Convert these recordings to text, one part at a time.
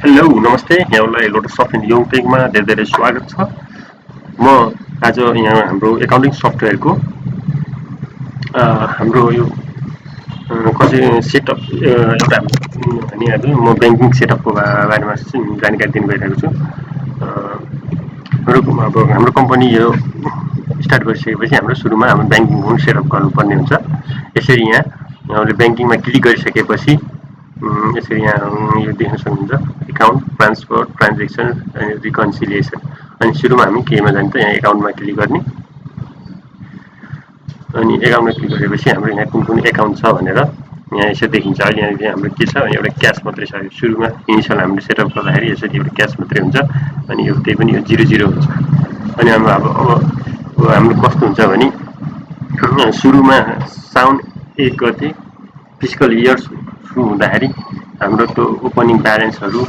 Hello नमस्ते यहाँलाई LotusSoft and YoungTech मा धेरै स्वागत छ। म आज यहाँ हाम्रो एकाउन्टिङ सफ्टवेयरको हाम्रो यो कसरी सेटअप एउटा अनि आज म बैंकिङ सेटअपको बारेमा जानकारी दिन गइरहेको छु। हाम्रो कम्पनी यो स्टार्ट गरिसकेपछि हाम्रो सुरुमा हाम्रो बैंकिङ अकाउन्ट सेटअप गर्नुपर्ने हुन्छ। यसरी यहाँ हामीले बैंकिङमा क्लिक गरिसकेपछि यसरी यहाँ यो देख्न सक्नुहुन्छ अकाउन्ट ट्रान्सफर ट्रान्जेक्सन अनि रिकन्सिलिएसन। अनि सुरुमा हामी केमा जान्छ यहाँ अकाउन्टमा क्लिक गर्ने अनि अकाउन्टमा क्लिक गरेपछि हाम्रो यहाँ कुन कुन अकाउन्ट छ भनेर यहाँ यसो देखिन्छ। अहिले यहाँ हाम्रो के छ भने एउटा क्यास मात्रै छ। सुरुमा इनिसियल हामीले सेटअप गर्दाखेरि यसरी एउटा क्यास मात्रै हुन्छ अनि यो त्यही पनि यो 00 हुन्छ। अनि अब हाम्रो कस्तो हुन्छ भने सुरुमा साउन 1 गते फिस्कल इयर सुरु हुँदाखेरि हाम्रो त्यो ओपनिङ ब्यालेन्सहरू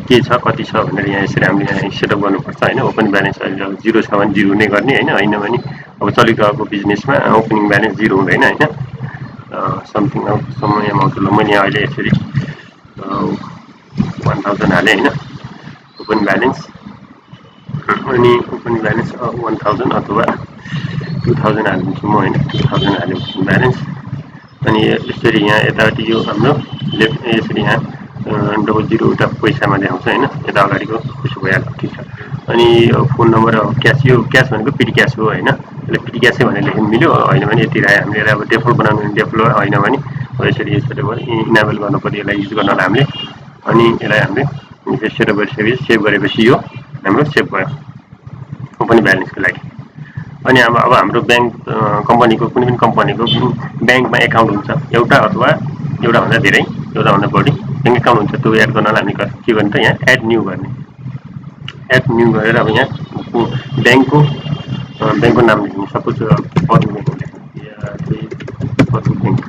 के छ कति छ भनेर यहाँ यसरी हामीले यहाँ सेटअप गर्नुपर्छ हैन। ओपनिङ ब्यालेन्स अहिले 0 छ भने 0 नै गर्ने हैन। हैन भने अब चलिरहेको बिजनेसमा ओपनिङ ब्यालेन्स 0 हुँदैन हैन। समथिङ समय अमाउन्ट ल मैले अहिले यसरी 1000 हाले हैन ओपन ब्यालेन्स। अनि ओपन ब्यालेन्स 1000 अथवा 2000 हाल्छु म हैन। 2000 हाले ओपन ब्यालेन्स। अनि यसरी यहाँ यतापट्टि यो हाम्रो लेफ्ट यसरी यहाँ डबल 0 वटा पैसामा देखाउँछ हैन। यता अगाडिको त्यसो भइहाल्छ ठीक छ। अनि यो फोन नम्बर क्यास यो क्यास भनेको पिडी क्यास हो हैन। यसले पिडी क्यासै भनेर लेख्न मिल्यो। हैन भने यति राख्यो हामीले अब डेफल्ट बनाउनु भने डेफल्ट हैन भने यसरी इनेबल गर्नु पर्यो यसलाई युज गर्नलाई हामीले। अनि यसलाई हामीले सेटअप गरिसकेपछि सेभ गरेपछि यो हाम्रो सेभ भयो ओपन ब्यालेन्सको लागि। अनि अब हाम्रो बैंक कम्पनीको कुनै पनि कम्पनीको बैंकमा अकाउन्ट हुन्छ एउटा अथवा एउटा भन्दा धेरै एउटा भन्दा बढी बैंक अकाउन्ट हुन्छ। त्यो एड गर्नलाई हामी के गर्ने त यहाँ एड न्यू गर्ने। एड न्यू गरेर अब यहाँ बैंकको नाम लेख्नु। सपोज अरु बैंक लेख्नु या चाहिँ अरु बैंक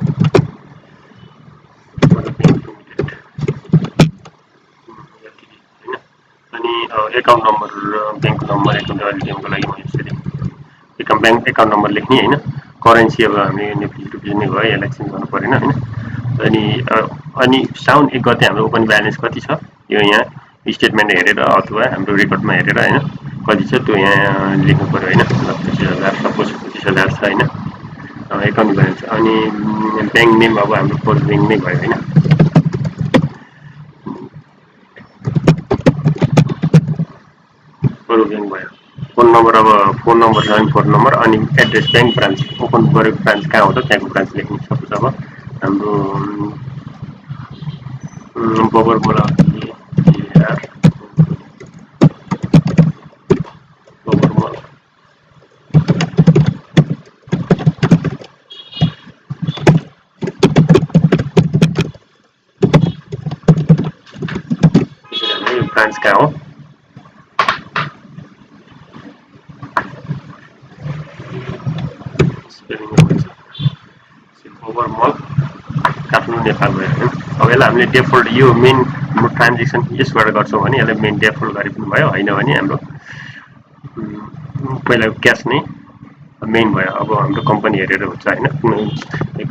अनि account number bank number account लेख्नको लागि म यसरी बैंक अकाउन्ट नम्बर लेख्ने हैन। करेन्सी अब हामीले नेपाली रुपियाँ नै भयो यसलाई चेन्ज गर्नु परेन हैन। अनि साउन 1 गते हाम्रो ओपन ब्यालेन्स कति छ यो यहाँ स्टेटमेन्ट हेरेर अथवा हाम्रो रेकर्डमा हेरेर हैन कति छ त्यो यहाँ लेख्नु पर्यो हैन। 25000 सपोज 25000 छ हैन अकाउन्ट ब्यालेन्स। अनि बैंक नेम अब हाम्रो पोस्ट बैंक नै भयो हैन। अरु बैंक भयो। फोन नम्बर अब फोन नम्बर छ भने फोन नम्बर अनि एड्रेस बैंक ब्रान्च ओपन गरेको ब्रान्च कहाँ हो त त्यहाँको ब्रान्च लेख्नु। सपोज अब हाम्रो बबरमोला बबरमोला ब्रान्च कहाँ हो बबरमल काठमाडौँ नेपाल भयो हैन। अब यसलाई हामीले डेफल्ट यो मेन हाम्रो ट्रान्जेक्सन यसबाट गर्छौँ भने यसलाई मेन डेफल्ट गरे पनि भयो। हैन भने हाम्रो पहिलाको क्यास नै मेन भयो। अब हाम्रो कम्पनी हेरेर हुन्छ हैन।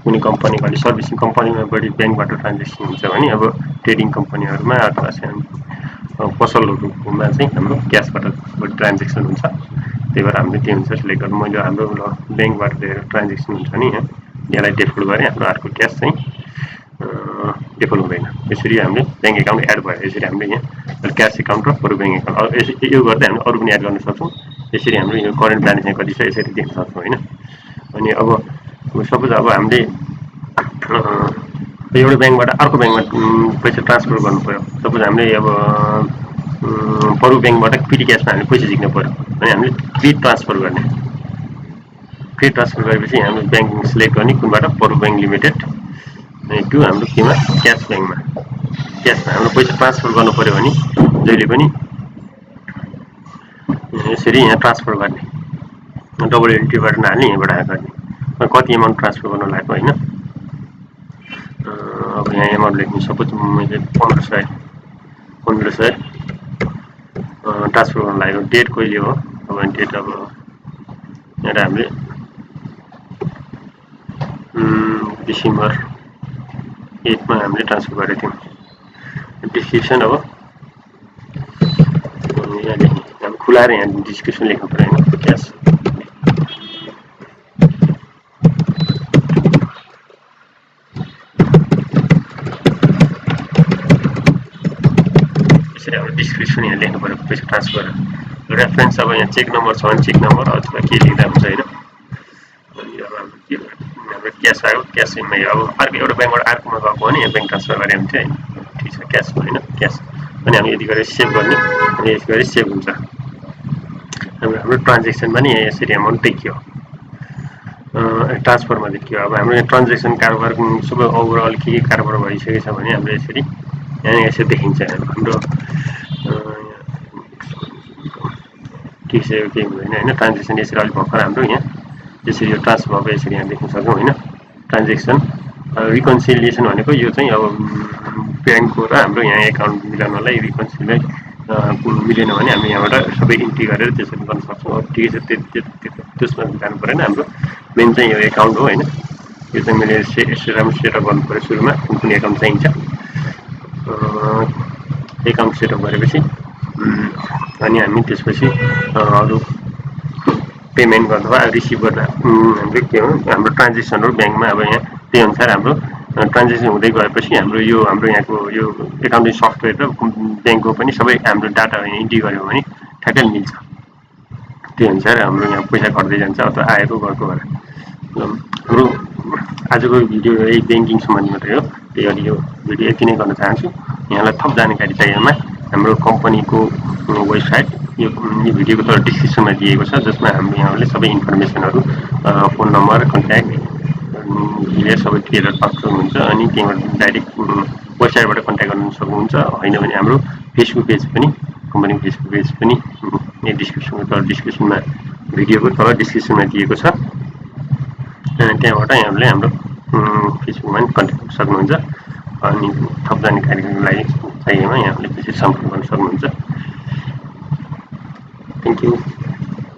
कुनै कम्पनीको अलि सर्भिसिङ कम्पनीमा बढी बैंकबाट ट्रान्जेक्सन हुन्छ भने अब ट्रेडिङ कम्पनीहरुमा अथवा सानो पसलहरुमा चाहिँ हाम्रो क्यासबाट बढी ट्रान्जेक्सन हुन्छ। त्यही भएर हामीले त्यो अनुसार सिलेक्ट गर्नु। मैले हाम्रो बैंकबाट धेरै ट्रान्जेक्सन हुन्छ नि यसलाई डेफल्ट गरे हाम्रो अर्को क्यास चाहिँ डेफल्ट हुँदैन। यसरी हामीले बैंक अकाउन्ट एड भयो। यसरी हामीले यहाँ क्यास अकाउन्ट र अरु बैंक अकाउन्ट यो गर्दै हामी अरु पनि एड गर्न सक्छौं। यसरी हाम्रो यो करेन्ट ब्यालेन्स चाहिँ कति छ यसरी देख्न सक्छौं हैन। अनि अब सपोज अब हामीले एउटा बैंकबाट अर्को बैंकमा पैसा ट्रान्सफर गर्नु पर्यो। सपोज हामीले अब परु बैंकबाट पिडी क्यासमा हामीले पैसा झिक्नु पर्यो भने हामीले फ्री ट्रान्सफर गर्ने। फ्री ट्रान्सफर गरेपछि हामीले बैंक सिलेक्ट गर्ने कुनबाट परु बैंक लिमिटेड अनि त्यो हाम्रो केमा क्यास बैंकमा क्यासमा हाम्रो पैसा ट्रान्सफर गर्नु पर्यो भने जहिले पनि यसरी यहाँ ट्रान्सफर गर्ने। डबल एन्ट्रीबाट नहाल्ने यहाँबाट गर्ने। कति अमाउन्ट ट्रान्सफर गर्न लागेको हैन। अब यहाँ अमाउन्ट लेख्नु। सपोज मैले 1500 ट्रान्सफर गर्न लागेको। डेट कहिले हो अब डेट अब यहाँ हामीले डिसेम्बर 8 मा हामीले ट्रान्सफर गरेको थियौं। डिस्क्रिप्सन अब यहाँदेखि अब खुलाएर यहाँ डिस्क्रिप्सन लेख्नु पर्यो होइन क्यास यसरी अब डिस्क्रिप्सन यहाँ लेख्नु पर्यो पैसा ट्रान्सफर रेफरेन्स अब यहाँ चेक नम्बर छ भने चेक नम्बर अथवा के लेख्दा हुन्छ होइन अनि अब हाम्रो क्यास आयो क्यास इएमआई अब अर्को एउटा ब्याङ्कबाट अर्कोमा गएको भने यहाँ ब्याङ्क ट्रान्सफर गरे हुन्थ्यो होइन ठिक छ क्यास होइन क्यास अनि हामी यति गरेर सेभ गर्ने अनि यसरी गरेर सेभ हुन्छ हाम्रो ट्रान्जेक्सन पनि यहाँ यसरी एमाउन्ट देखियो ट्रान्सफरमा देखियो अब हाम्रो यहाँ ट्रान्जेक्सन कारोबार सबै ओभरअल के कारोबार भइसकेको छ भने हाम्रो यसरी यहाँ यसरी देखिन्छ हाम्रो ठिक छ केही हुँदैन होइन ट्रान्जेक्सन यसरी अलिक भर्खर हाम्रो यहाँ यसरी यो ट्रान्सफर भएको यसरी यहाँ देख्न सक्छौँ होइन ट्रान्जेक्सन रिकन्सिलिएसन भनेको यो चाहिँ अब ब्याङ्कको र हाम्रो यहाँ एकाउन्ट मिलाउनलाई रिकन्सिलिएसन मिलेन भने हामी यहाँबाट सबै इन्ट्री गरेर त्यसरी गर्न सक्छौँ अब ठिकै छ त्यसमा जानु परेन हाम्रो मेन चाहिँ यो एकाउन्ट हो होइन यो चाहिँ मैले राम्रो सेटअप गर्नु पऱ्यो सुरुमा कुन कुन एकाउन्ट चाहिन्छ एकाउन्ट सेटअप गरेपछि अनि हामी त्यसपछि अरू पेमेन्ट गर्दा वा रिसिभ गर्दा हाम्रो के हो हाम्रो ट्रान्जेक्सनहरू ब्याङ्कमा अब यहाँ त्यही अनुसार हाम्रो ट्रान्जेक्सन हुँदै गएपछि हाम्रो यहाँको यो एकाउन्टिङ सफ्टवेयर र ब्याङ्कको पनि सबै हाम्रो डाटा इन्ट्री गऱ्यो भने ठ्याक्कै मिल्छ त्यही अनुसार हाम्रो यहाँ पैसा घट्दै जान्छ अथवा आएको गएको भएर हाम्रो आजको भिडियो यही ब्याङ्किङ सम्बन्धी मात्रै हो त्यही अनि यो भिडियो यति नै गर्न चाहन्छु यहाँलाई थप जानकारी चाहिएमा हाम्रो कम्पनीको वेबसाइट यो भिडियोको तल डिस्क्रिप्सनमा दिएको छ जसमा हाम्रो यहाँले सबै इन्फर्मेसनहरू फोन नम्बर कन्ट्याक्ट लिएर सबै क्लियर पाउन सक्नुहुन्छ अनि त्यहाँबाट डाइरेक्ट वेबसाइटबाट कन्ट्याक्ट गर्न सक्नुहुन्छ होइन भने हाम्रो फेसबुक पेज पनि कम्पनीको फेसबुक पेज पनि यहाँ डिस्क्रिप्सनमा भिडियोको तल डिस्क्रिप्सनमा दिएको छ त्यहाँबाट यहाँले हाम्रो फेसबुकमा पनि कन्ट्याक्ट गर्न सक्नुहुन्छ अनि थप जानकारीको लागि चाहिएमा यहाँले त्यसरी सम्पर्क गर्न सक्नुहुन्छ थ्याङ्क यू